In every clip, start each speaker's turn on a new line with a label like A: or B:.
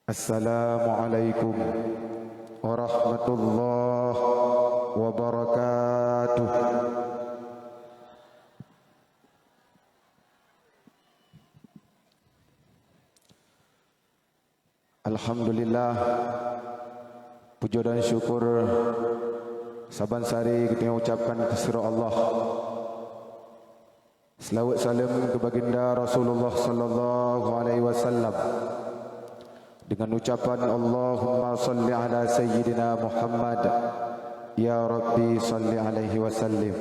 A: Assalamualaikum warahmatullahi wabarakatuh. Alhamdulillah, puja dan syukur saban sari kita ucapkan kepada Allah. Selawat salam ke baginda Rasulullah sallallahu alaihi wasallam dengan ucapan Allahumma salli ala sayyidina Muhammad ya Rabbi salli alaihi wasallim.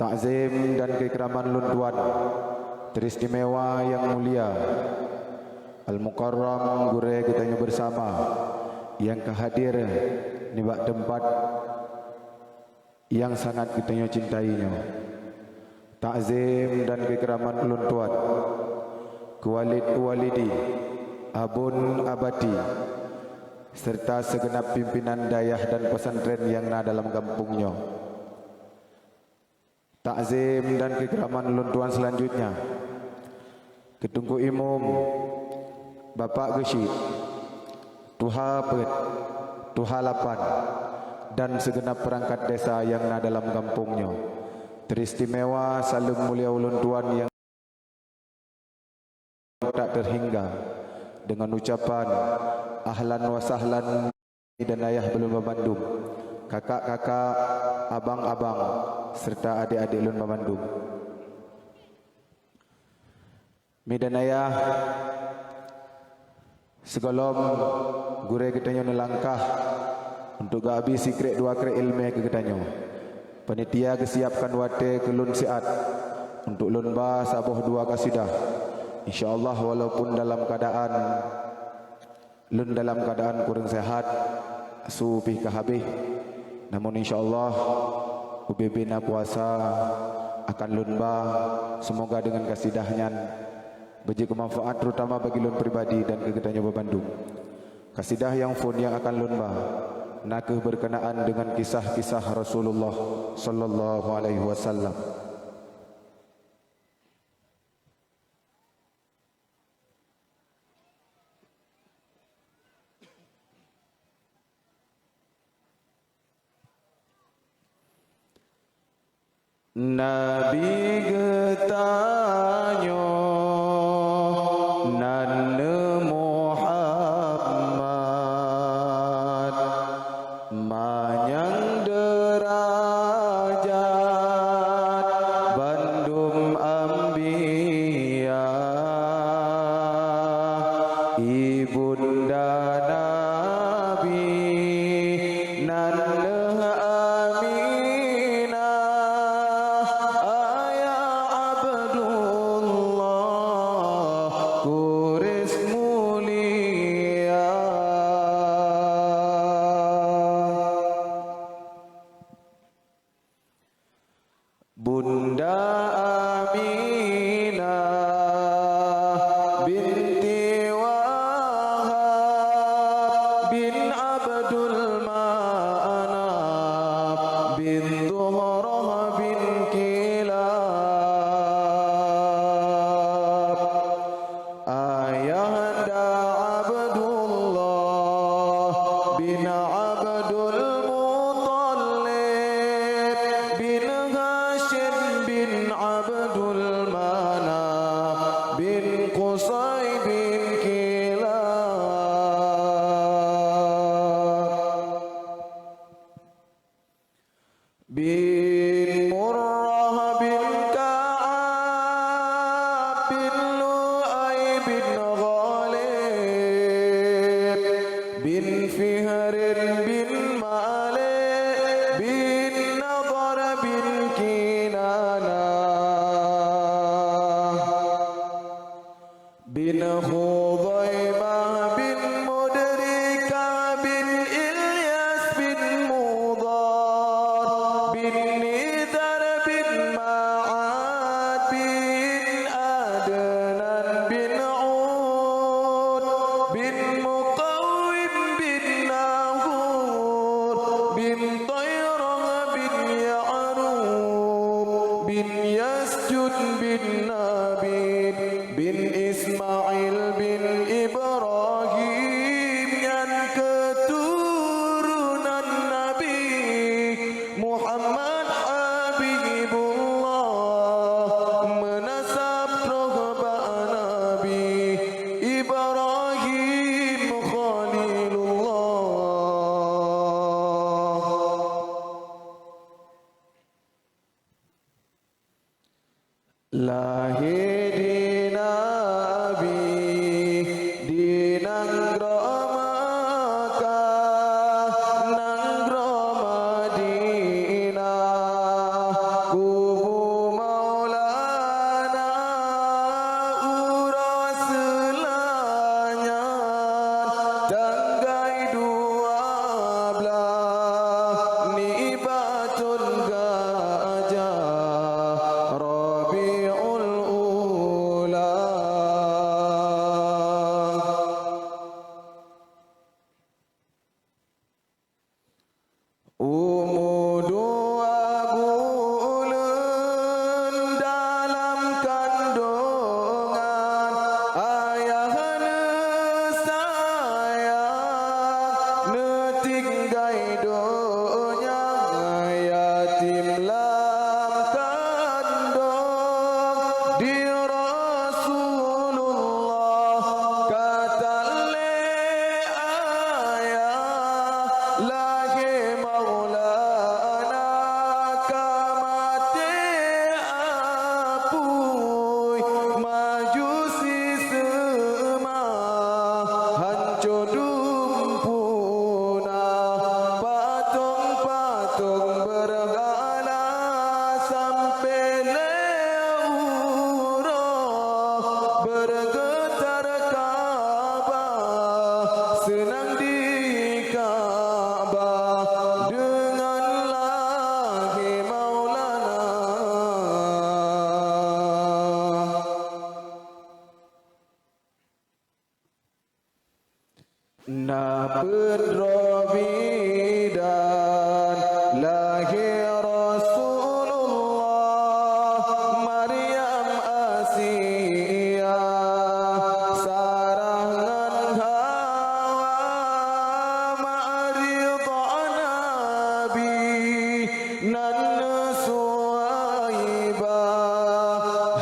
A: Takzim dan keikraman luntuan teristimewa yang mulia Al-Mukarram gure kitanya bersama yang kehadir di tempat yang sangat kitanya cintainya. Takzim dan keikraman luntuan Kualid walidi abun abadi serta segenap pimpinan dayah dan pesantren yang ada dalam kampungnya. Takzim dan keikraman luntuan selanjutnya Ketungku Imum Bapak Gesyid Tuha Pet Tuha Lapan dan segenap perangkat desa yang ada dalam kampungnya. Teristimewa salam mulia ulun tuan yang tak terhingga dengan ucapan ahlan wa sahlan dan ayah belum Bandung, kakak-kakak, abang-abang serta adik-adik ulun Bandung. Midan ayah segolom gure kitanya nelangkah untuk gabi sikret dua krek ilmu ke kitanya. Panitia kesiapkan wate kelun siat untuk lun ba sabuh dua kasidah. InsyaAllah walaupun dalam keadaan kurang sehat supih kehabis, namun insyaAllah ubebina puasa akan lun ba semoga dengan kasidahnya beri kemanfaat terutama bagi lun pribadi dan kegetanya Bandung. Kasidah yang pun yang akan lun ba nakeh berkenaan dengan kisah-kisah Rasulullah sallallahu alaihi wasallam. Nabi getanyo nan Muhammad manyang derajat bandum ambiya ibunda Nabi nan Bunda Aminah binti Wahab bin Abdul Ma'anab bin Zuhrah bin Kilab ayahanda Abdullah bin Abdul Muttalib bin bin Abdul Manaf bin Qusay bin Kilab bin Murrah bin Ka'ab bin Lu'ay bin Ghalib bin Fihrin bin Malik bin Nadar bin bin Khudaimah bin Mudrika bin Ilyas bin Mudar bin Nidar bin Ma'ad bin Adnan bin Ud bin Muqawwim bin Nahud lahir di Nabi di Nanggro Makkah Nanggro Madinah kubu Maulana uras selanyan tanggai 12 nibatun gajah Rabiul Ula umur 2 bulan dalam kandungan ayahna sayang netinggai donya yatim lam kandung di Rasulullah kata le ayah lahir Maulana kamate apui majusi semah hancur dumpuna patung-patung berhala sampai leurah bergetar Ka'bah senang di Ka'bah dengan lahir Maulana Napedro bidan lahir Rasulullah Maryam Asia sarangan Hawa ma'ridha Nabi nan Suwaibah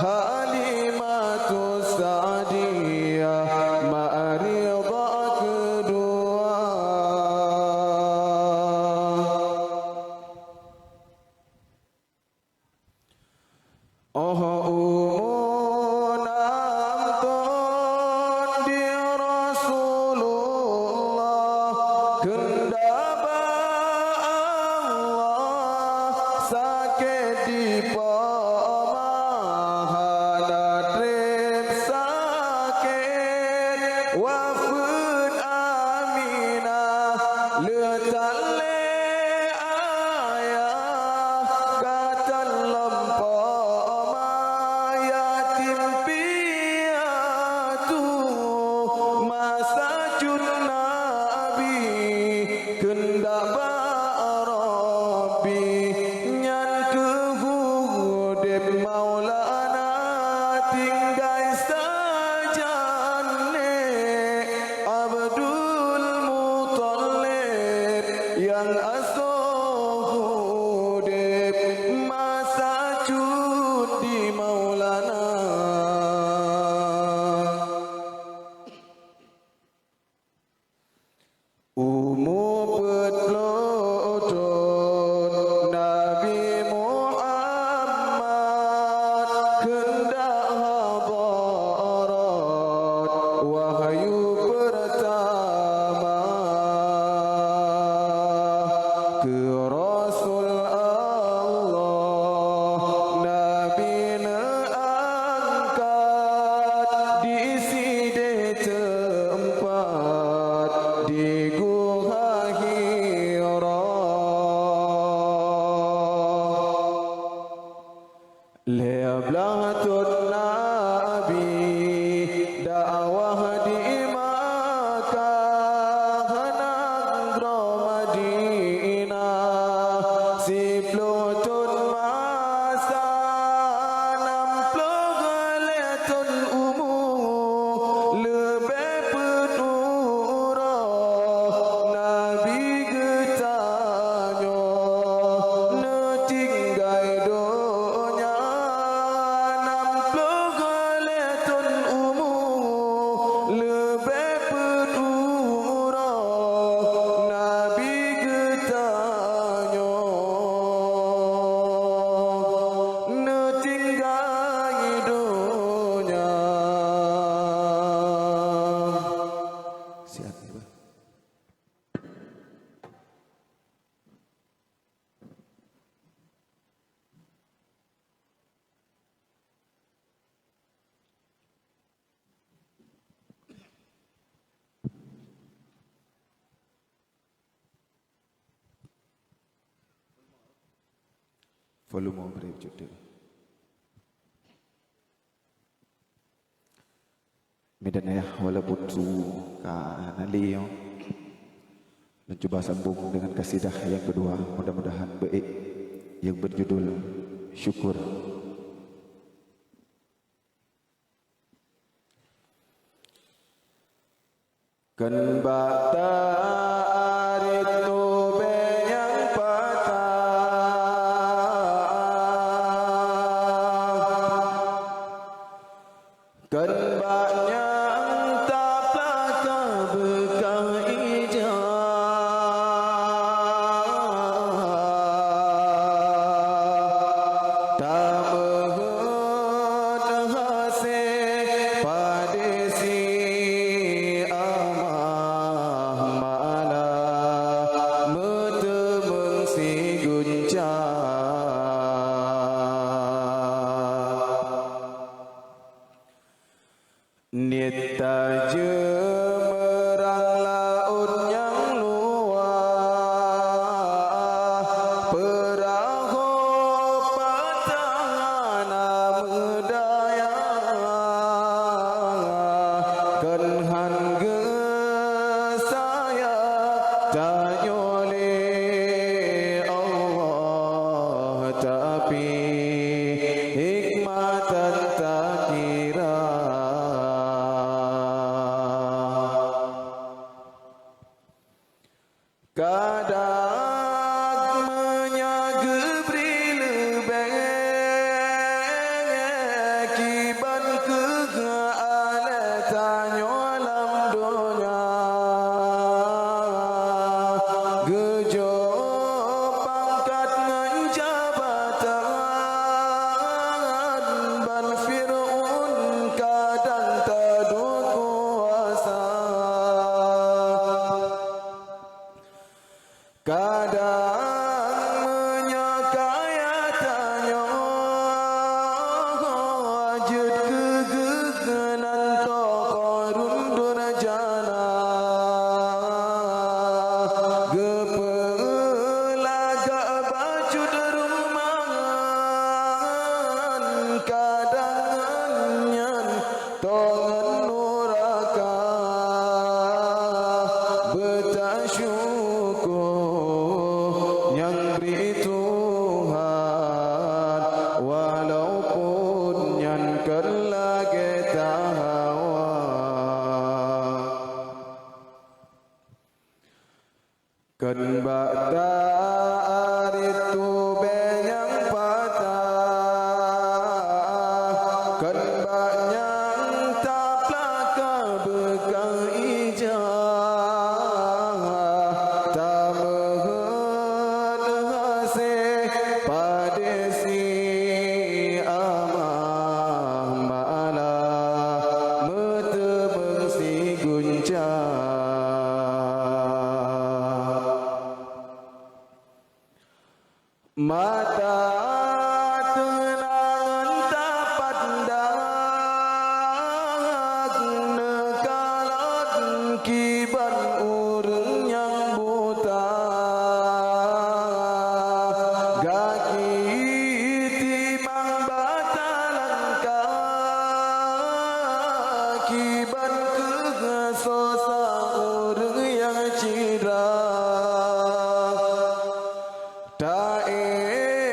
A: Halimatus Sa'diyah ma'ridha kedua oh umunam ton di Rasulullah kendaba Allah sakit di pemahana trip sakit wafud Aminah letak le ayah kata lempah yatim piatu masa cun Nabi kendak Rabbi nyan kehudip Maulana tinggai sajane Abdul Muttalib yang asohudip masa cudi Maulana umur petlodon Nabi Muhammad kendak habarat wahyu pertama ke Rasul Allah Nabi angkat di side tempat di Gua Hira leblahatun Nabi dakwah di Makkah Nanggro Madinah siplutun masa 60 letun umur lebih penurah Nabi getanyo netinggai donya 60 siap ya. Volume beri judul. Medan ya, walaupun suka nali mencoba sambung dengan kasidah yang kedua, mudah-mudahan baik, yang berjudul Syukur. Kan bata Kan ba'da aritu benyang patah, kan ba'nyang taplaka bekang ijah, tamehan hase padesi amah ma'ala metebeng si guncang. Mata tenangan tak pandang nekalat kiban urang yang buta gaki timang batalan kiban kegesosa urang yang cira. Tae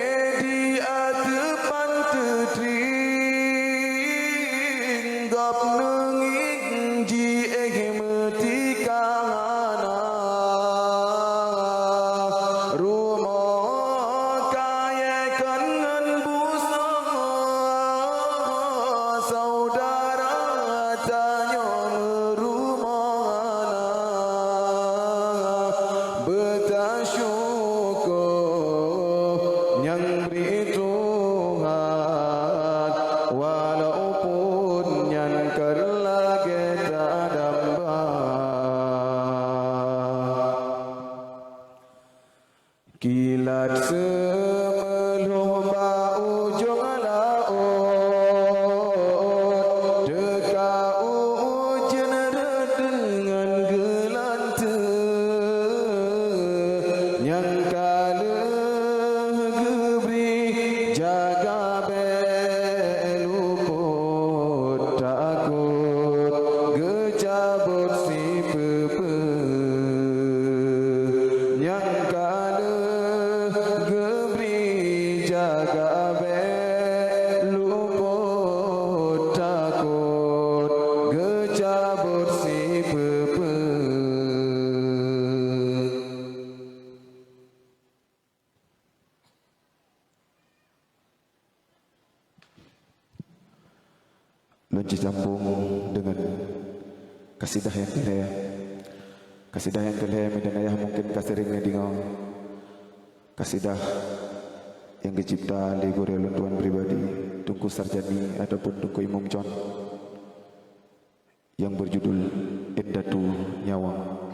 A: berjambung dengan kasidah yang kelihatan. Kasidah yang kelihatan dan ayah mungkin kaseringnya dengar. Kasidah yang dicipta oleh Guru Tuan pribadi Tunku Sarjani ataupun Tunku Imam John yang berjudul Endatu Nyawang.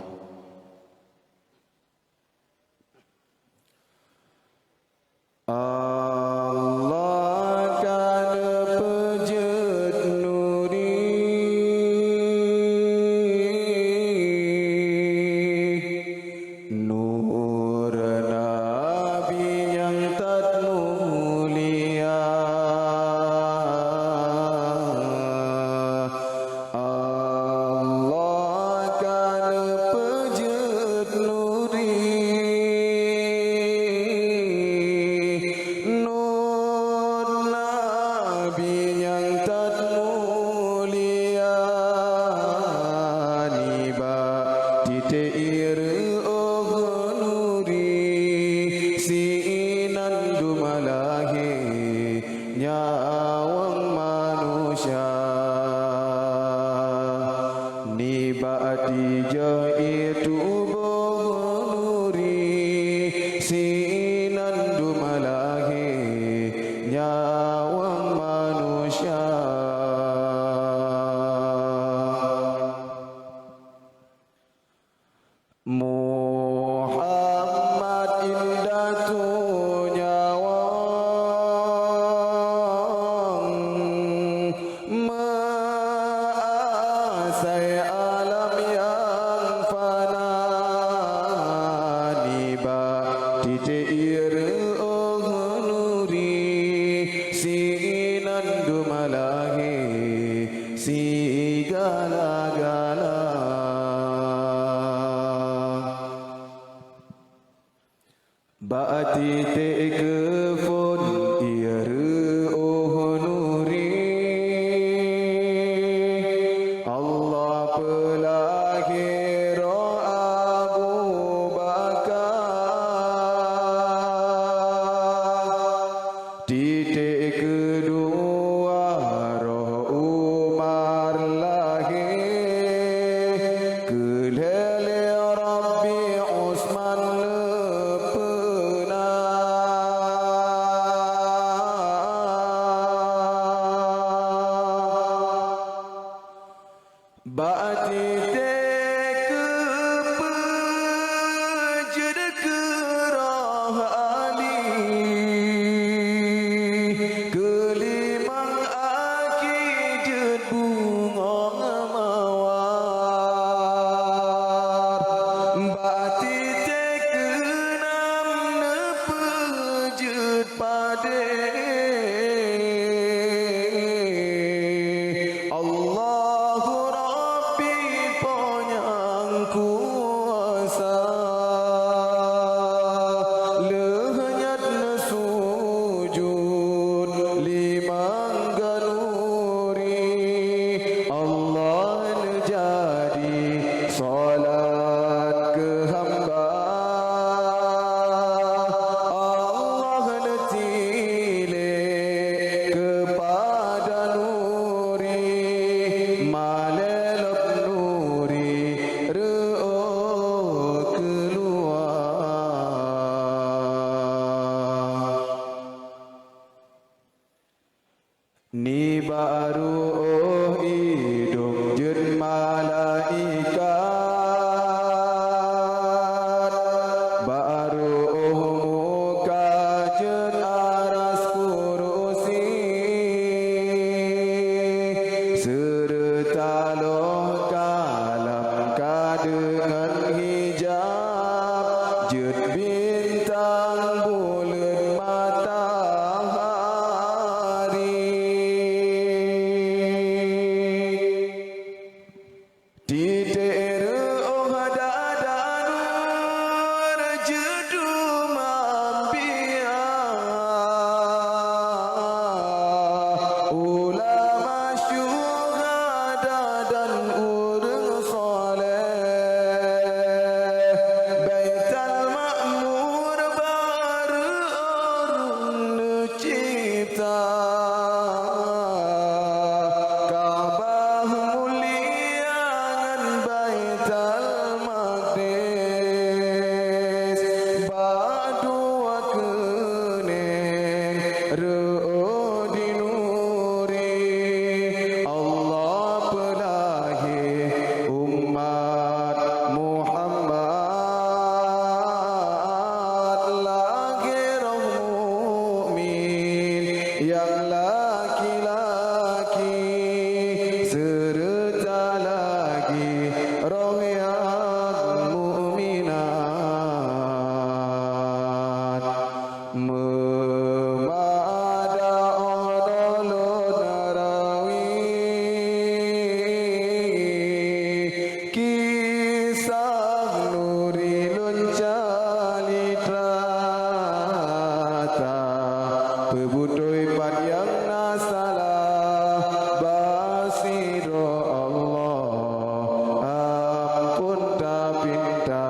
A: pinta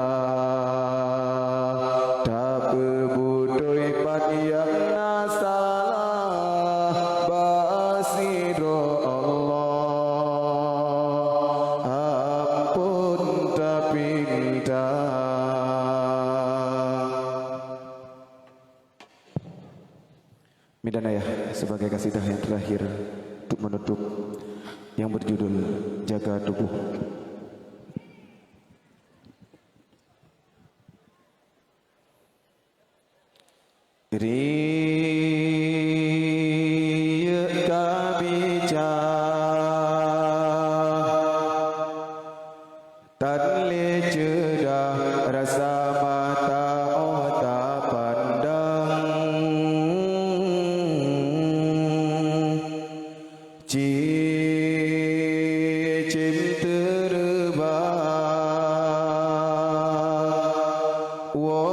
A: tak bebudoi yang nasalah basiro Allah ampun tak pinta. Midanaya sebagai kasidah yang terakhir untuk menutup yang berjudul Jaga Tubuh. Riya kabija tan le cedah rasa mata otak pandang cicim terbang wo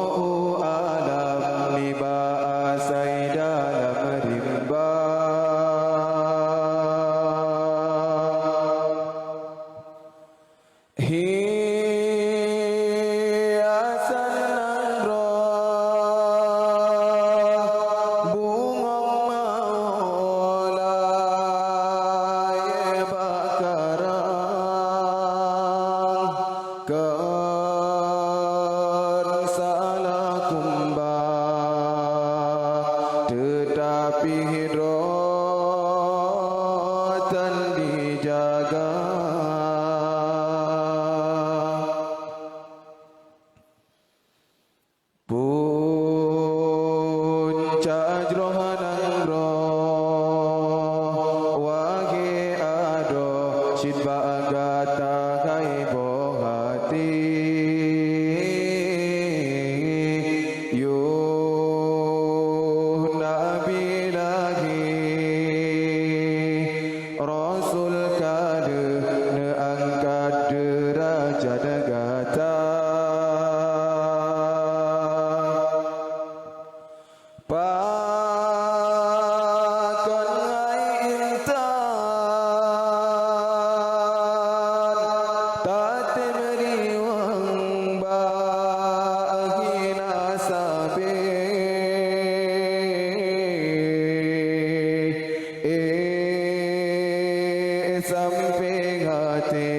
A: alam libasai dalam rimba hiasan nangro bungong maulai bakarang kan salah kumbang tetapi hidrotan dijaga puncak jrohanang roh wage ado sidba agata kaibo hati yuh nabi lagi rasul kade ne angkat derajat gata pakan ai intan tate meriwang bagi nasabe sampai hati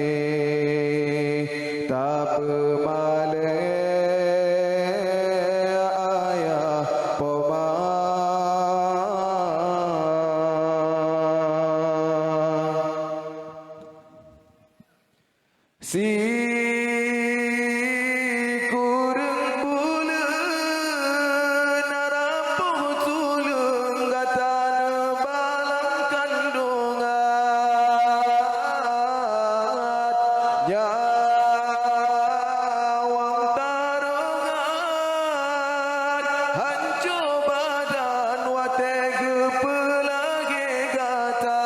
A: tak pemale ayah poma si kurang bulan rapuh tulung gata balang kandungan nyawang tarongan hancur badan watege pelagi gata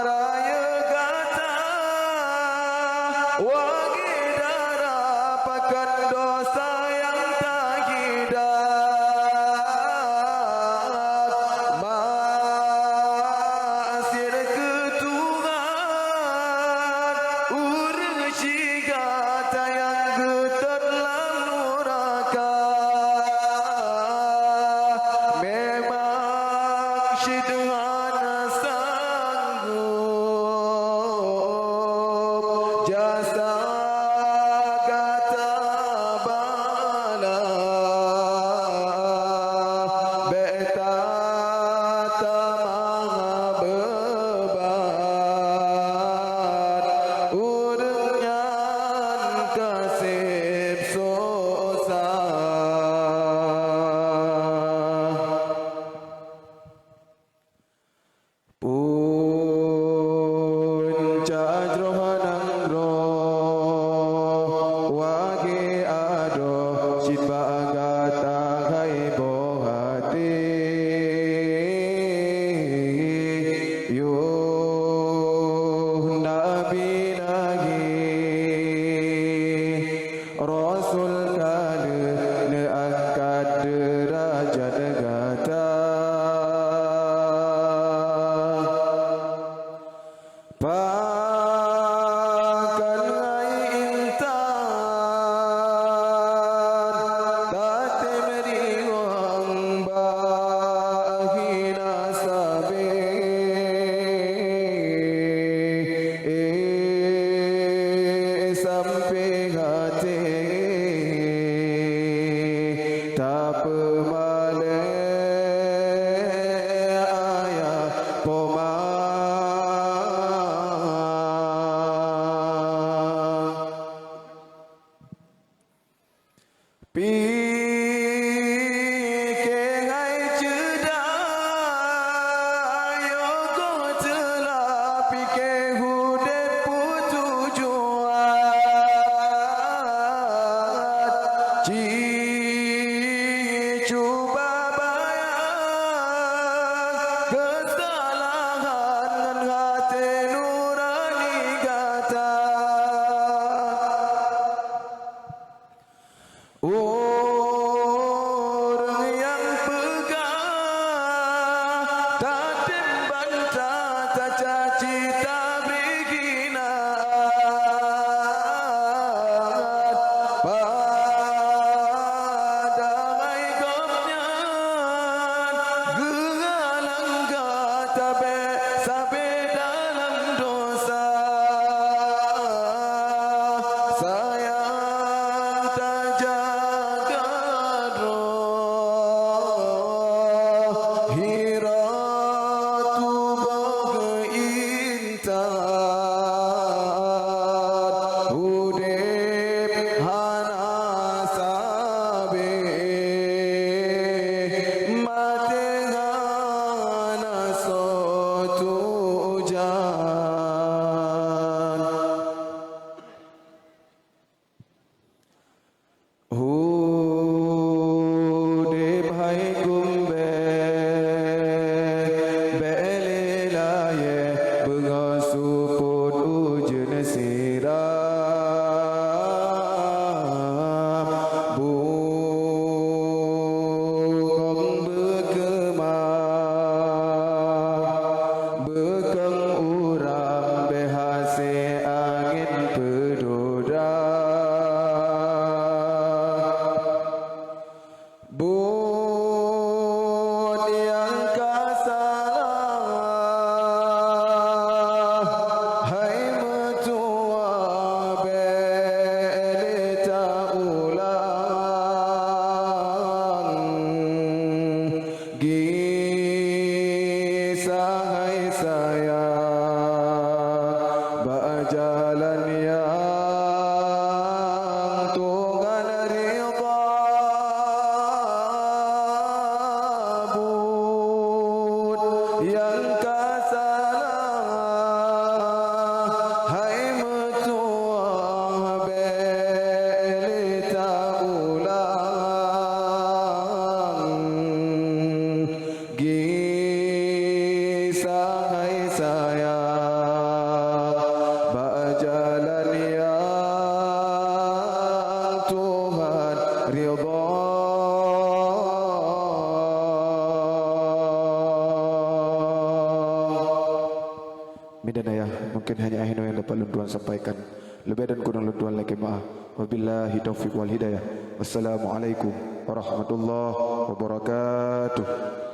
A: raya gata wagi darah pakan dosa yang tak hidat masir ketuhan urang si gata yang getar lanuraka memang si Tuhan sanggup jasa gata bala beta tamah beban urangnya kasih puncak jrohanang roh Midan ayah, mungkin hanya ayah yang dapat lunduan sampaikan. Lebih dan kurang lunduan lagi maaf. Wabillahi taufiq wal hidayah. Wassalamualaikum warahmatullahi wabarakatuh.